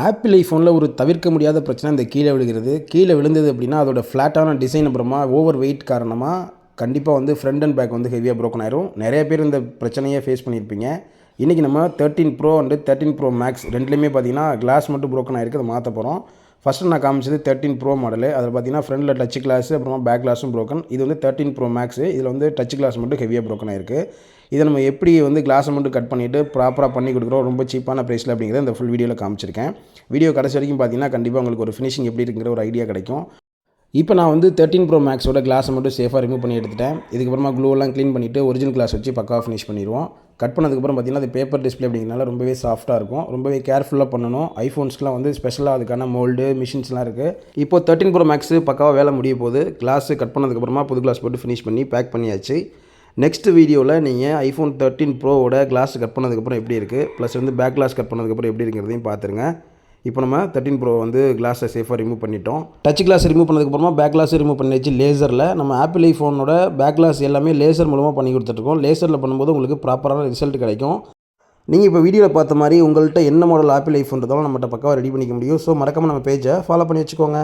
Apple ஐஃபோனில் ஒரு தவிர்க்க முடியாத பிரச்சனை இந்த கீழே விழுகிறது. கீழே விழுந்தது அப்படின்னா அதோட ஃப்ளாட்டான டிசைன் அப்புறமா ஓவர் வெயிட் காரணமாக கண்டிப்பாக வந்து ஃப்ரண்ட் அண்ட் பேக் வந்து ஹெவியாக ப்ரோக்கன் ஆயிரும். நிறைய பேர் இந்த பிரச்சனையை ஃபேஸ் பண்ணியிருப்பீங்க. இன்றைக்கி நம்ம 13 ப்ரோ அண்டு 13 ப்ரோ மேக்ஸ் ரெண்டுலேயுமே பார்த்தீங்கன்னா கிளாஸ் மட்டும் ப்ரோக்கன் ஆயிருக்கு. அதை மாற்ற போகிறோம். ஃபஸ்ட்டு நான் காமிச்சது 13 ப்ரோ மாடலு. அதில் பார்த்தீங்கன்னா ஃப்ரண்டில் டச் கிளாஸு அப்புறமா பேக் கிளாஸும் ப்ரோக்கன். இது வந்து 13 ப்ரோ மேக்ஸு. இதில் வந்து டச் கிளாஸ் மட்டும் ஹெவியாக ப்ரோக்கன் ஆயிருக்கு. இதை நம்ம எப்படி வந்து கிளாஸை மட்டும் கட் பண்ணிவிட்டு ப்ராப்பராக பண்ணி கொடுக்குறோம் ரொம்ப சீப்பான ப்ரைஸில் அப்படிங்கிறத இந்த ஃபுல் வீடியோவில் காமிச்சிருக்கேன். வீடியோ கடைசி வரைக்கும் பார்த்தீங்கன்னா கண்டிப்பாக உங்களுக்கு ஒரு ஃபினிஷிங் எப்படி இருக்குங்கிற ஒரு ஐடியா கிடைக்கும். இப்போ நான் வந்து 13 ப்ரோ மேக்ஸோட கிளாஸை மட்டும் சேஃபாக ரிமூவ் பண்ணி எடுத்துட்டேன். இதுக்கப்புறமா க்ளூவெல்லாம் க்ளீன் பண்ணிவிட்டு ஒரிஜினல் கிளாஸ் வச்சு பக்காவாக ஃபினிஷ் பண்ணிடுவோம். கட் பண்ணதுக்கப்புறம் பார்த்தீங்கன்னா அது பேப்பர் டிஸ்பிளே அப்படிங்கிறனால ரொம்பவே சாஃப்ட்டாக இருக்கும். ரொம்பவே கேர்ஃபுல்லாக பண்ணணும். ஐஃபோன்ஸ்க்குலாம் வந்து ஸ்பெஷலாக அதுக்கான மோல்டு மிஷின்ஸ்லாம் இருக்குது. இப்போ 13 ப்ரோ மேக்ஸு பக்காவாக வேலை முடிய போகுது. கிளாஸு கட் பண்ணதுக்கப்புறமா புது கிளாஸ் போட்டு ஃபினிஷ் பண்ணி பேக் பண்ணியாச்சு. நெக்ஸ்ட் வீடியோவில் நீங்கள் ஐஃபோன் 13 ப்ரோவோட கிளாஸ் கட் பண்ணதுக்கப்புறம் எப்படி இருக்குது, ப்ளஸ் வந்து பேக் கிளாஸ் கட் பண்ணதுக்கப்புறம் எப்படி இருக்கிறதையும் பார்த்துருங்க. இப்போ நம்ம 13 ப்ரோ வந்து கிளாஸை சேஃபாக ரிமூவ் பண்ணிட்டோம். டச் கிளாஸ் ரிமூவ் பண்ணதுக்கப்புறமா பேக் கிளாஸ் ரிமூவ் பண்ணியாச்சு லேசரில். நம்ம ஆப்பிள் ஐஃபோனோட பேக் கிளாஸ் எல்லாமே லேசர் மூலமாக பண்ணி கொடுத்துட்ருக்கோம். லேசரில் பண்ணும்போது உங்களுக்கு ப்ராப்பரான ரிசல்ட் கிடைக்கும். நீங்கள் இப்போ வீடியோவில் பார்த்த மாதிரி உங்கள்கிட்ட என்ன மாடல் ஆப்பிள் ஐஃபோன் இருந்தாலும் நம்மகிட்ட பக்காவாக ரெடி பண்ணிக்க முடியும். ஸோ மறக்காமல் நம்ம பேஜை ஃபாலோ பண்ணி வச்சுக்கோங்க.